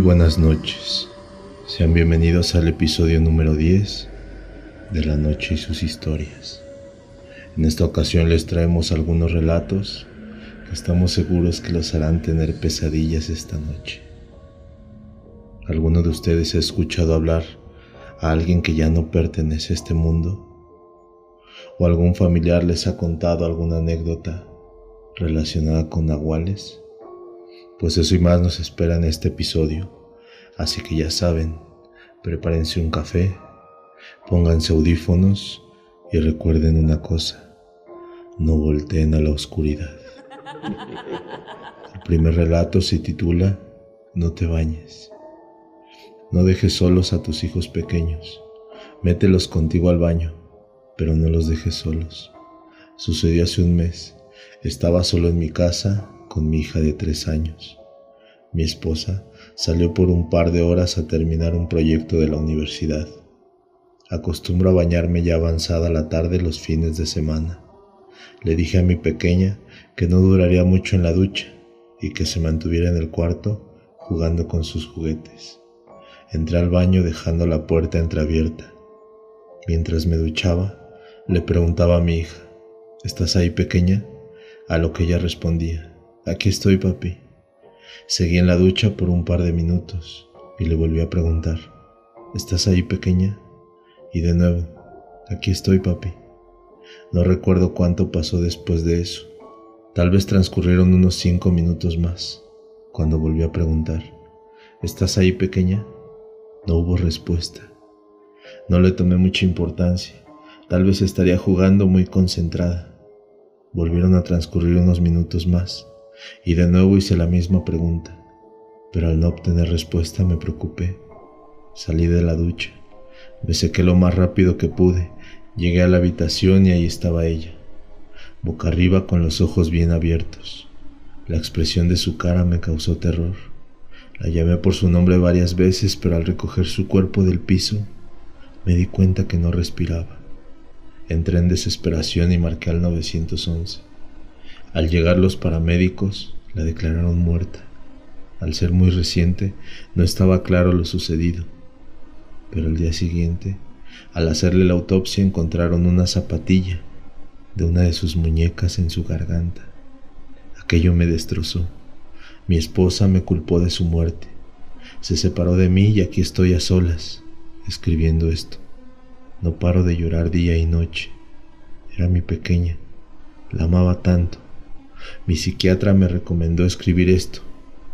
buenas noches, sean bienvenidos al episodio número 10 de La Noche y sus historias. En esta ocasión les traemos algunos relatos que estamos seguros que los harán tener pesadillas esta noche. ¿Alguno de ustedes ha escuchado hablar a alguien que ya no pertenece a este mundo? ¿O algún familiar les ha contado alguna anécdota relacionada con nahuales? Pues eso y más nos espera en este episodio, así que ya saben, prepárense un café, pónganse audífonos y recuerden una cosa: no volteen a la oscuridad. El primer relato se titula No te bañes. No dejes solos a tus hijos pequeños, mételos contigo al baño, pero no los dejes solos. Sucedió hace un mes, estaba solo en mi casa con mi hija de 3 años. Mi esposa salió por un par de horas a terminar un proyecto de la universidad. Acostumbro a bañarme ya avanzada la tarde los fines de semana. Le dije a mi pequeña que no duraría mucho en la ducha y que se mantuviera en el cuarto jugando con sus juguetes. Entré al baño dejando la puerta entreabierta. Mientras me duchaba, le preguntaba a mi hija: ¿estás ahí, pequeña? A lo que ella respondía: aquí estoy, papi. Seguí en la ducha por un par de minutos y le volví a preguntar: ¿estás ahí, pequeña? Y de nuevo: aquí estoy, papi. No recuerdo cuánto pasó después de eso. Tal vez transcurrieron unos 5 minutos más, cuando volví a preguntar: ¿estás ahí, pequeña? No hubo respuesta. No le tomé mucha importancia. Tal vez estaría jugando muy concentrada. Volvieron a transcurrir unos minutos más y de nuevo hice la misma pregunta, pero al no obtener respuesta me preocupé. Salí de la ducha, me sequé lo más rápido que pude, llegué a la habitación y ahí estaba ella, boca arriba con los ojos bien abiertos. La expresión de su cara me causó terror. La llamé por su nombre varias veces, pero al recoger su cuerpo del piso me di cuenta que no respiraba. Entré en desesperación y marqué al 911. Al llegar los paramédicos, la declararon muerta. Al ser muy reciente, no estaba claro lo sucedido. Pero al día siguiente, al hacerle la autopsia, encontraron una zapatilla de una de sus muñecas en su garganta. Aquello me destrozó. Mi esposa me culpó de su muerte. Se separó de mí y aquí estoy a solas, escribiendo esto. No paro de llorar día y noche. Era mi pequeña. La amaba tanto. Mi psiquiatra me recomendó escribir esto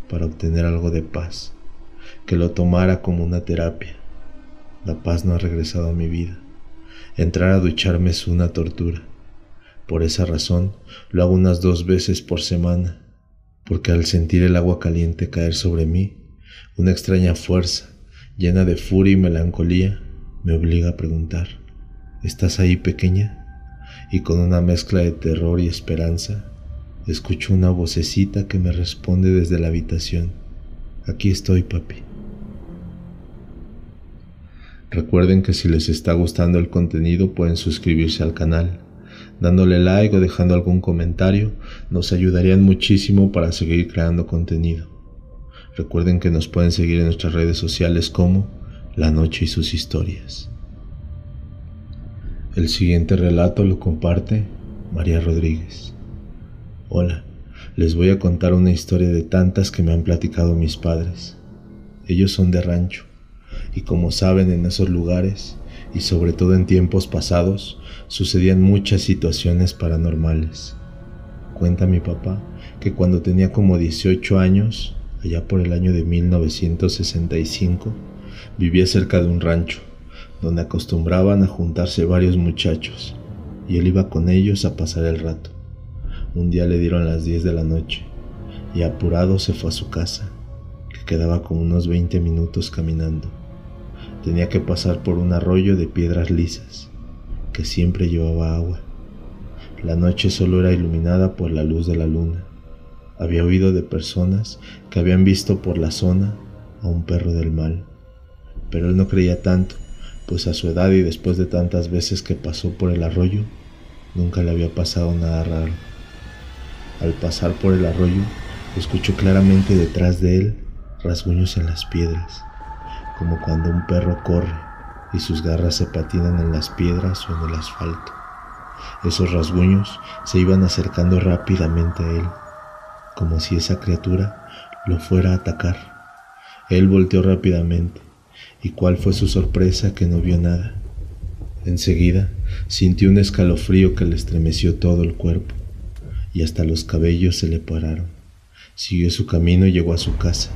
para obtener algo de paz, que lo tomara como una terapia. La paz no ha regresado a mi vida. Entrar a ducharme es una tortura. Por esa razón lo hago unas 2 veces por semana, porque al sentir el agua caliente caer sobre mí, una extraña fuerza, llena de furia y melancolía, me obliga a preguntar: ¿estás ahí, pequeña? Y con una mezcla de terror y esperanza, escucho una vocecita que me responde desde la habitación: aquí estoy, papi. Recuerden que si les está gustando el contenido pueden suscribirse al canal. Dándole like o dejando algún comentario nos ayudarían muchísimo para seguir creando contenido. Recuerden que nos pueden seguir en nuestras redes sociales como La Noche y sus historias. El siguiente relato lo comparte María Rodríguez. Hola, les voy a contar una historia de tantas que me han platicado mis padres. Ellos son de rancho y, como saben, en esos lugares y sobre todo en tiempos pasados sucedían muchas situaciones paranormales. Cuenta mi papá que cuando tenía como 18 años, allá por el año de 1965, vivía cerca de un rancho donde acostumbraban a juntarse varios muchachos y él iba con ellos a pasar el rato. Un día le dieron las 10 de la noche y apurado se fue a su casa, que quedaba como unos 20 minutos caminando. Tenía que pasar por un arroyo de piedras lisas que siempre llevaba agua. La noche solo era iluminada por la luz de la luna. Había oído de personas que habían visto por la zona a un perro del mal, pero él no creía tanto, pues a su edad y después de tantas veces que pasó por el arroyo, nunca le había pasado nada raro. Al pasar por el arroyo, escuchó claramente detrás de él rasguños en las piedras, como cuando un perro corre y sus garras se patinan en las piedras o en el asfalto. Esos rasguños se iban acercando rápidamente a él, como si esa criatura lo fuera a atacar. Él volteó rápidamente, y cuál fue su sorpresa que no vio nada. Enseguida sintió un escalofrío que le estremeció todo el cuerpo, y hasta los cabellos se le pararon. Siguió su camino y llegó a su casa.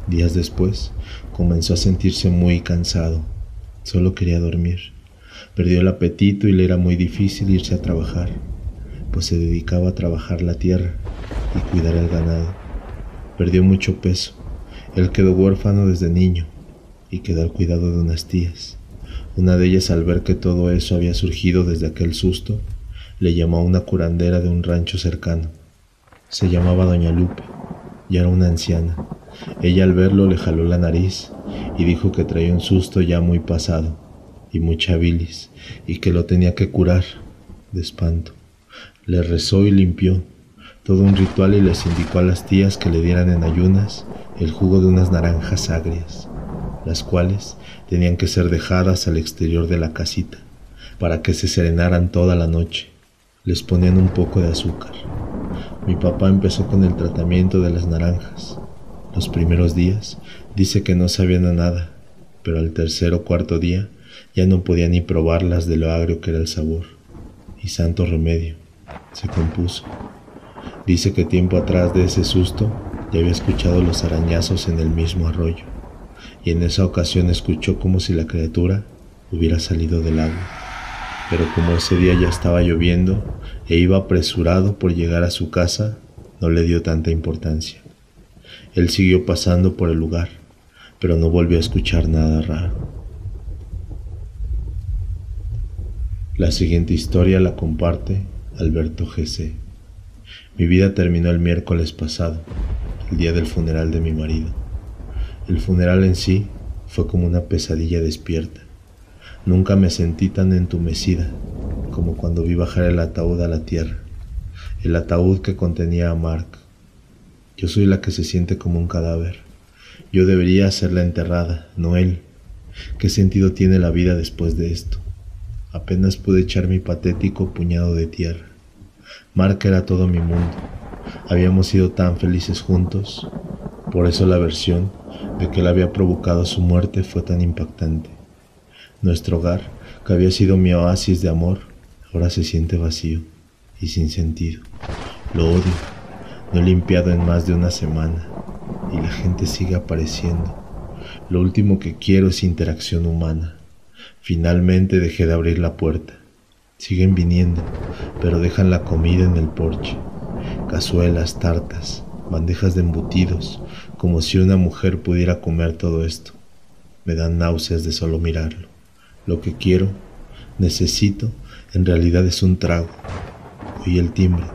Días después comenzó a sentirse muy cansado. Solo quería dormir. Perdió el apetito y le era muy difícil irse a trabajar, pues se dedicaba a trabajar la tierra y cuidar el ganado. Perdió mucho peso. Él quedó huérfano desde niño y quedó al cuidado de unas tías. Una de ellas, al ver que todo eso había surgido desde aquel susto, le llamó a una curandera de un rancho cercano. Se llamaba Doña Lupe y era una anciana. Ella, al verlo, le jaló la nariz y dijo que traía un susto ya muy pasado y mucha bilis, y que lo tenía que curar de espanto. Le rezó y limpió todo un ritual y les indicó a las tías que le dieran en ayunas el jugo de unas naranjas agrias, las cuales tenían que ser dejadas al exterior de la casita para que se serenaran toda la noche. Les ponían un poco de azúcar. Mi papá empezó con el tratamiento de las naranjas. Los primeros días dice que no sabían a nada, pero al tercer o cuarto día ya no podía ni probarlas de lo agrio que era el sabor. Y santo remedio, se compuso. Dice que tiempo atrás de ese susto ya había escuchado los arañazos en el mismo arroyo, y en esa ocasión escuchó como si la criatura hubiera salido del agua. Pero como ese día ya estaba lloviendo e iba apresurado por llegar a su casa, no le dio tanta importancia. Él siguió pasando por el lugar, pero no volvió a escuchar nada raro. La siguiente historia la comparte Alberto G.C. Mi vida terminó el miércoles pasado, el día del funeral de mi marido. El funeral en sí fue como una pesadilla despierta. Nunca me sentí tan entumecida como cuando vi bajar el ataúd a la tierra, el ataúd que contenía a Mark. Yo soy la que se siente como un cadáver. Yo debería ser la enterrada, no él. ¿Qué sentido tiene la vida después de esto? Apenas pude echar mi patético puñado de tierra. Mark era todo mi mundo. Habíamos sido tan felices juntos. Por eso la versión de que él había provocado su muerte fue tan impactante. Nuestro hogar, que había sido mi oasis de amor, ahora se siente vacío y sin sentido. Lo odio. No he limpiado en más de una semana y la gente sigue apareciendo. Lo último que quiero es interacción humana. Finalmente dejé de abrir la puerta. Siguen viniendo, pero dejan la comida en el porche. Cazuelas, tartas, bandejas de embutidos, como si una mujer pudiera comer todo esto. Me dan náuseas de solo mirarlo. Lo que quiero, necesito, en realidad es un trago. Oí el timbre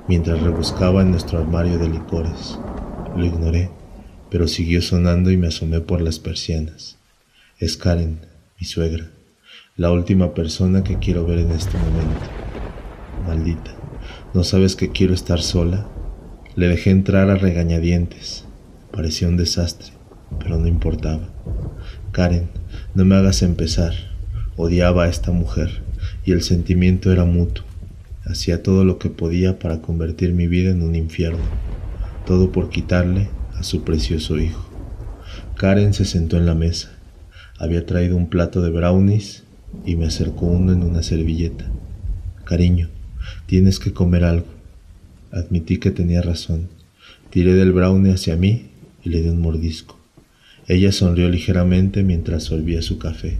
mientras rebuscaba en nuestro armario de licores. Lo ignoré, pero siguió sonando y me asomé por las persianas. Es Karen, mi suegra, la última persona que quiero ver en este momento. Maldita, ¿no sabes que quiero estar sola? Le dejé entrar a regañadientes. Parecía un desastre, pero no importaba. Karen, no me hagas empezar. Odiaba a esta mujer y el sentimiento era mutuo. Hacía todo lo que podía para convertir mi vida en un infierno. Todo por quitarle a su precioso hijo. Karen se sentó en la mesa. Había traído un plato de brownies y me acercó uno en una servilleta. Cariño, tienes que comer algo. Admití que tenía razón. Tiré del brownie hacia mí y le di un mordisco. Ella sonrió ligeramente mientras sorbía su café.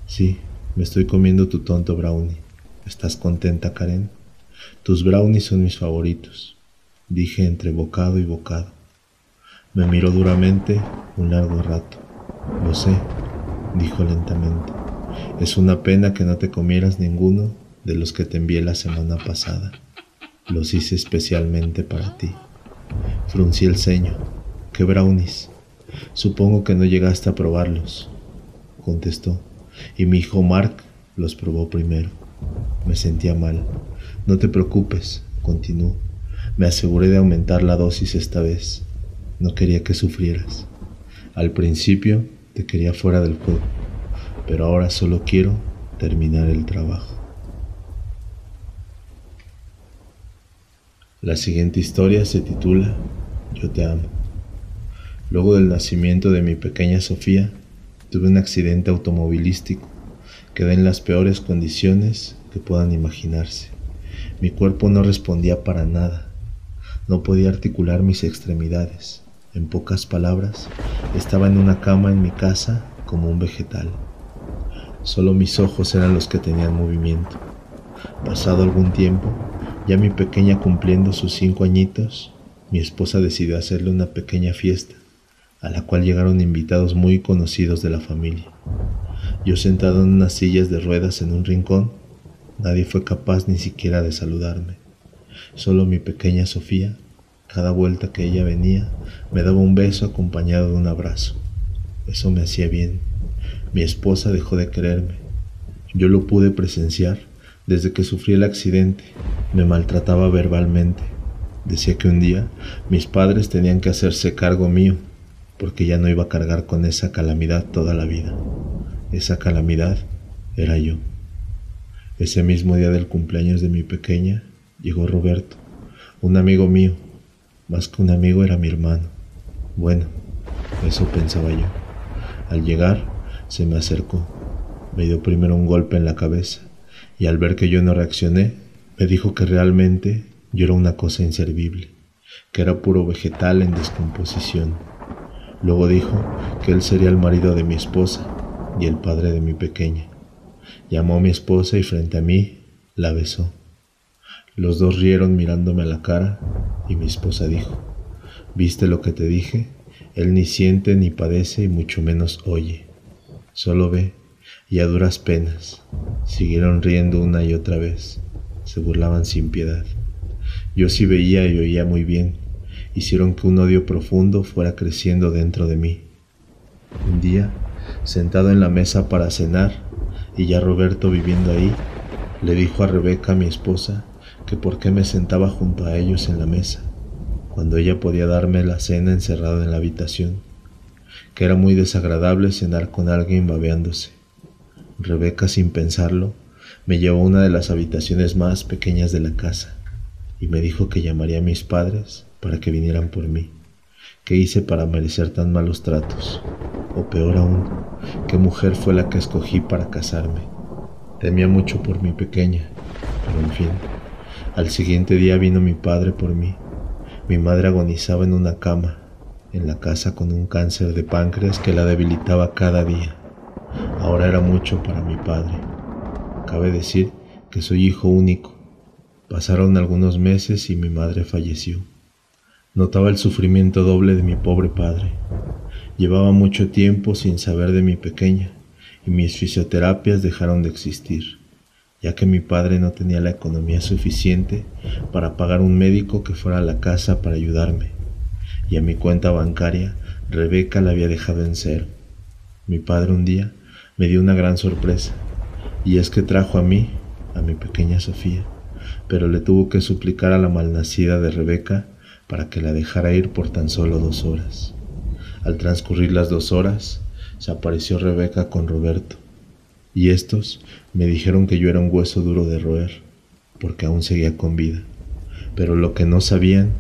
Sí, me estoy comiendo tu tonto brownie. ¿Estás contenta, Karen? Tus brownies son mis favoritos, dije entre bocado y bocado. Me miró duramente un largo rato. Lo sé, dijo lentamente. Es una pena que no te comieras ninguno de los que te envié la semana pasada. Los hice especialmente para ti. Fruncí el ceño. ¿Qué brownies? Supongo que no llegaste a probarlos, contestó, y mi hijo Mark los probó primero. Me sentía mal. No te preocupes, continuó. Me aseguré de aumentar la dosis esta vez. No quería que sufrieras. Al principio te quería fuera del juego, pero ahora solo quiero terminar el trabajo. La siguiente historia se titula Yo te amo. Luego del nacimiento de mi pequeña Sofía, tuve un accidente automovilístico. Quedé en las peores condiciones que puedan imaginarse. Mi cuerpo no respondía para nada. No podía articular mis extremidades. En pocas palabras, estaba en una cama en mi casa como un vegetal. Solo mis ojos eran los que tenían movimiento. Pasado algún tiempo, ya mi pequeña cumpliendo sus 5 añitos, mi esposa decidió hacerle una pequeña fiesta, a la cual llegaron invitados muy conocidos de la familia. Yo sentado en unas sillas de ruedas en un rincón, nadie fue capaz ni siquiera de saludarme. Solo mi pequeña Sofía, cada vuelta que ella venía, me daba un beso acompañado de un abrazo. Eso me hacía bien. Mi esposa dejó de quererme. Yo lo pude presenciar desde que sufrí el accidente. Me maltrataba verbalmente. Decía que un día mis padres tenían que hacerse cargo mío, porque ya no iba a cargar con esa calamidad toda la vida. Esa calamidad era yo. Ese mismo día del cumpleaños de mi pequeña, llegó Roberto, un amigo mío. Más que un amigo, era mi hermano. Bueno, eso pensaba yo. Al llegar, se me acercó. Me dio primero un golpe en la cabeza y al ver que yo no reaccioné, me dijo que realmente yo era una cosa inservible, que era puro vegetal en descomposición. Luego dijo que él sería el marido de mi esposa y el padre de mi pequeña. Llamó a mi esposa y frente a mí la besó. Los dos rieron mirándome a la cara y mi esposa dijo: ¿Viste lo que te dije? Él ni siente ni padece y mucho menos oye. Solo ve y a duras penas. Siguieron riendo una y otra vez. Se burlaban sin piedad. Yo sí veía y oía muy bien. Hicieron que un odio profundo fuera creciendo dentro de mí. Un día, sentado en la mesa para cenar, y ya Roberto viviendo ahí, le dijo a Rebeca, mi esposa, que por qué me sentaba junto a ellos en la mesa, cuando ella podía darme la cena encerrada en la habitación, que era muy desagradable cenar con alguien babeándose. Rebeca, sin pensarlo, me llevó a una de las habitaciones más pequeñas de la casa y me dijo que llamaría a mis padres para que vinieran por mí. ¿Qué hice para merecer tan malos tratos? O peor aún, ¿qué mujer fue la que escogí para casarme? Temía mucho por mi pequeña, pero en fin. Al siguiente día vino mi padre por mí. Mi madre agonizaba en una cama, en la casa, con un cáncer de páncreas que la debilitaba cada día. Ahora era mucho para mi padre. Cabe decir que soy hijo único. Pasaron algunos meses y mi madre falleció. Notaba el sufrimiento doble de mi pobre padre. Llevaba mucho tiempo sin saber de mi pequeña y mis fisioterapias dejaron de existir, ya que mi padre no tenía la economía suficiente para pagar un médico que fuera a la casa para ayudarme, y a mi cuenta bancaria Rebeca la había dejado en cero. Mi padre un día me dio una gran sorpresa, y es que trajo a mí, a mi pequeña Sofía, pero le tuvo que suplicar a la malnacida de Rebeca para que la dejara ir por tan solo 2 horas. Al transcurrir las 2 horas, se apareció Rebeca con Roberto, y estos me dijeron que yo era un hueso duro de roer, porque aún seguía con vida. Pero lo que no sabían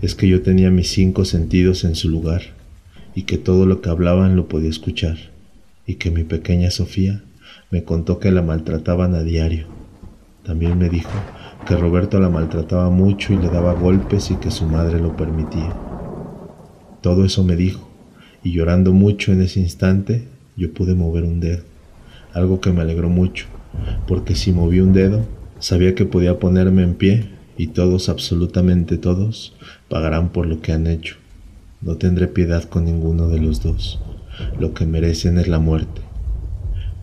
es que yo tenía mis 5 sentidos en su lugar, y que todo lo que hablaban lo podía escuchar, y que mi pequeña Sofía me contó que la maltrataban a diario. También me dijo que Roberto la maltrataba mucho y le daba golpes y que su madre lo permitía. Todo eso me dijo, y llorando mucho en ese instante, yo pude mover un dedo, algo que me alegró mucho, porque si moví un dedo, sabía que podía ponerme en pie y todos, absolutamente todos, pagarán por lo que han hecho. No tendré piedad con ninguno de los dos. Lo que merecen es la muerte.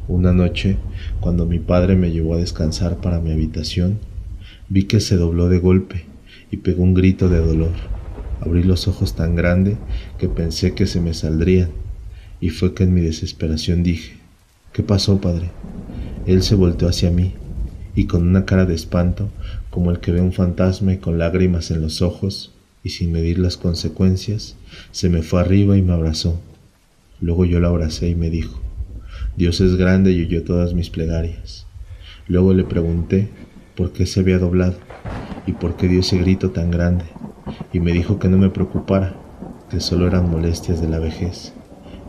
Una noche, cuando mi padre me llevó a descansar para mi habitación, vi que se dobló de golpe y pegó un grito de dolor. Abrí los ojos tan grande que pensé que se me saldrían, y fue que en mi desesperación dije: ¿qué pasó, padre? Él se volteó hacia mí, y con una cara de espanto, como el que ve un fantasma y con lágrimas en los ojos, y sin medir las consecuencias, se me fue arriba y me abrazó. Luego yo lo abracé y me dijo: Dios es grande y oyó todas mis plegarias. Luego le pregunté por qué se había doblado y por qué dio ese grito tan grande, y me dijo que no me preocupara, que solo eran molestias de la vejez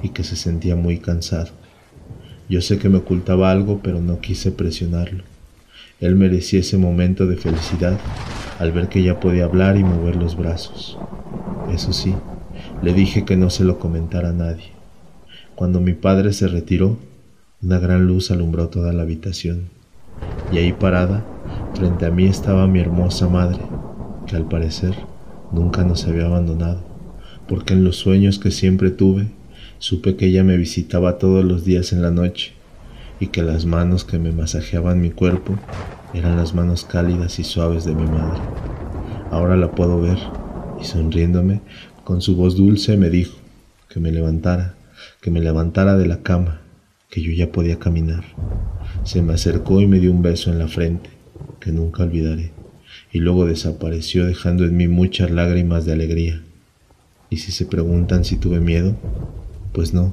y que se sentía muy cansado. Yo sé que me ocultaba algo, pero no quise presionarlo. Él merecía ese momento de felicidad al ver que ya podía hablar y mover los brazos. Eso sí, le dije que no se lo comentara a nadie. Cuando mi padre se retiró, una gran luz alumbró toda la habitación, y ahí parada, frente a mí estaba mi hermosa madre, que al parecer nunca nos había abandonado, porque en los sueños que siempre tuve, supe que ella me visitaba todos los días en la noche, y que las manos que me masajeaban mi cuerpo eran las manos cálidas y suaves de mi madre. Ahora la puedo ver, y sonriéndome, con su voz dulce me dijo que me levantara de la cama, que yo ya podía caminar. Se me acercó y me dio un beso en la frente, que nunca olvidaré, y luego desapareció dejando en mí muchas lágrimas de alegría. Y si se preguntan si tuve miedo, pues no,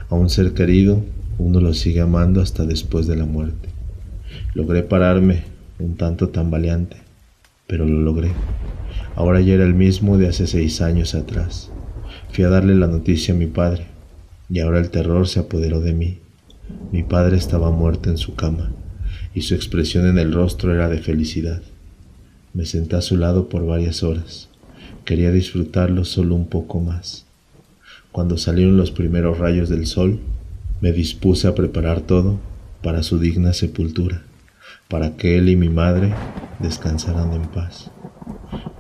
a un ser querido uno lo sigue amando hasta después de la muerte. Logré pararme, un tanto tambaleante, pero lo logré. Ahora ya era el mismo de hace 6 años atrás. Fui a darle la noticia a mi padre, y ahora el terror se apoderó de mí. Mi padre estaba muerto en su cama, y su expresión en el rostro era de felicidad. Me senté a su lado por varias horas. Quería disfrutarlo solo un poco más. Cuando salieron los primeros rayos del sol, me dispuse a preparar todo para su digna sepultura, para que él y mi madre descansaran en paz.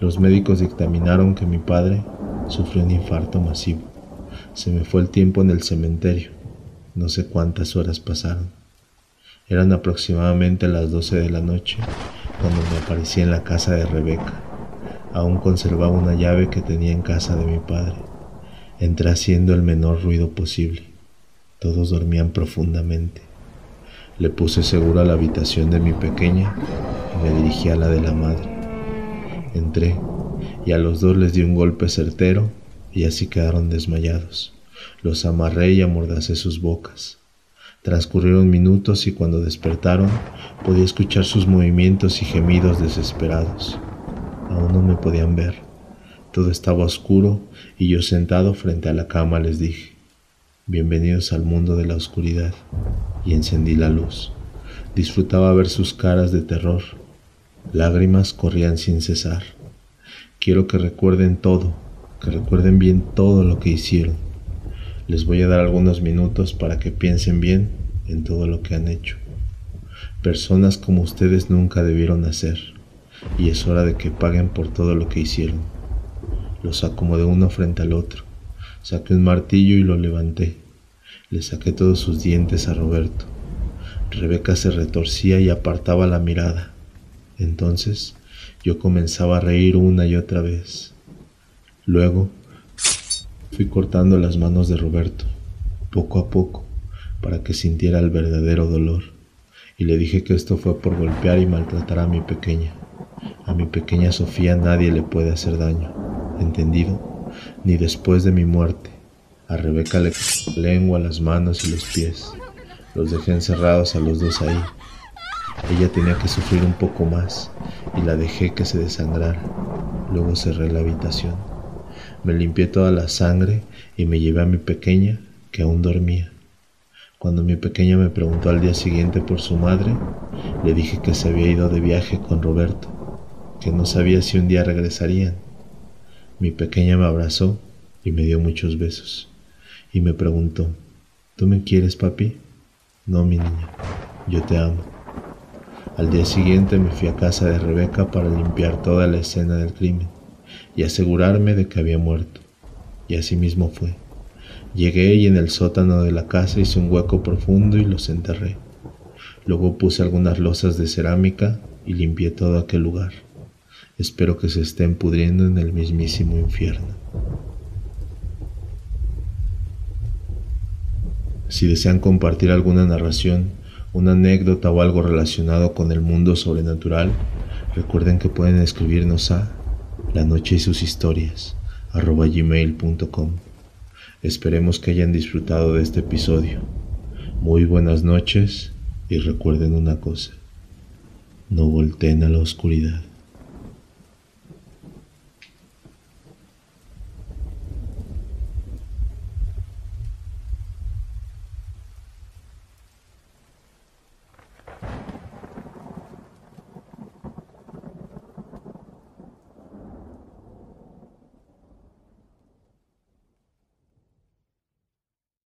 Los médicos dictaminaron que mi padre sufrió un infarto masivo. Se me fue el tiempo en el cementerio. No sé cuántas horas pasaron. Eran aproximadamente las 12 de la noche cuando me aparecí en la casa de Rebeca. Aún conservaba una llave que tenía en casa de mi padre. Entré haciendo el menor ruido posible. Todos dormían profundamente. Le puse seguro a la habitación de mi pequeña y me dirigí a la de la madre. Entré y a los dos les di un golpe certero y así quedaron desmayados. Los amarré y amordacé sus bocas. Transcurrieron minutos y cuando despertaron podía escuchar sus movimientos y gemidos desesperados. Aún no me podían ver. Todo estaba oscuro y yo sentado frente a la cama les dije: bienvenidos al mundo de la oscuridad, y encendí la luz. Disfrutaba ver sus caras de terror. Lágrimas corrían sin cesar. Quiero que recuerden todo, que recuerden bien todo lo que hicieron. Les voy a dar algunos minutos para que piensen bien en todo lo que han hecho. Personas como ustedes nunca debieron nacer, y es hora de que paguen por todo lo que hicieron. Los acomodé uno frente al otro. Saqué un martillo y lo levanté. Le saqué todos sus dientes a Roberto. Rebeca se retorcía y apartaba la mirada. Entonces yo comenzaba a reír una y otra vez. Luego fui cortando las manos de Roberto, poco a poco, para que sintiera el verdadero dolor, y le dije que esto fue por golpear y maltratar a mi pequeña. A mi pequeña Sofía nadie le puede hacer daño, ¿entendido? Ni después de mi muerte. A Rebeca le corté la lengua, las manos y los pies. Los dejé encerrados a los dos ahí. Ella tenía que sufrir un poco más y la dejé que se desangrara. Luego cerré la habitación. Me limpié toda la sangre y me llevé a mi pequeña, que aún dormía. Cuando mi pequeña me preguntó al día siguiente por su madre, le dije que se había ido de viaje con Roberto, que no sabía si un día regresarían. Mi pequeña me abrazó y me dio muchos besos, y me preguntó: ¿tú me quieres, papi? No, mi niña, yo te amo. Al día siguiente me fui a casa de Rebeca para limpiar toda la escena del crimen y asegurarme de que había muerto. Y así mismo fue. Llegué y en el sótano de la casa hice un hueco profundo y los enterré. Luego puse algunas losas de cerámica y limpié todo aquel lugar. Espero que se estén pudriendo en el mismísimo infierno. Si desean compartir alguna narración, una anécdota o algo relacionado con el mundo sobrenatural, recuerden que pueden escribirnos a la noche y sus historias @gmail.com. Esperemos que hayan disfrutado de este episodio. Muy buenas noches y recuerden una cosa, no volteen a la oscuridad.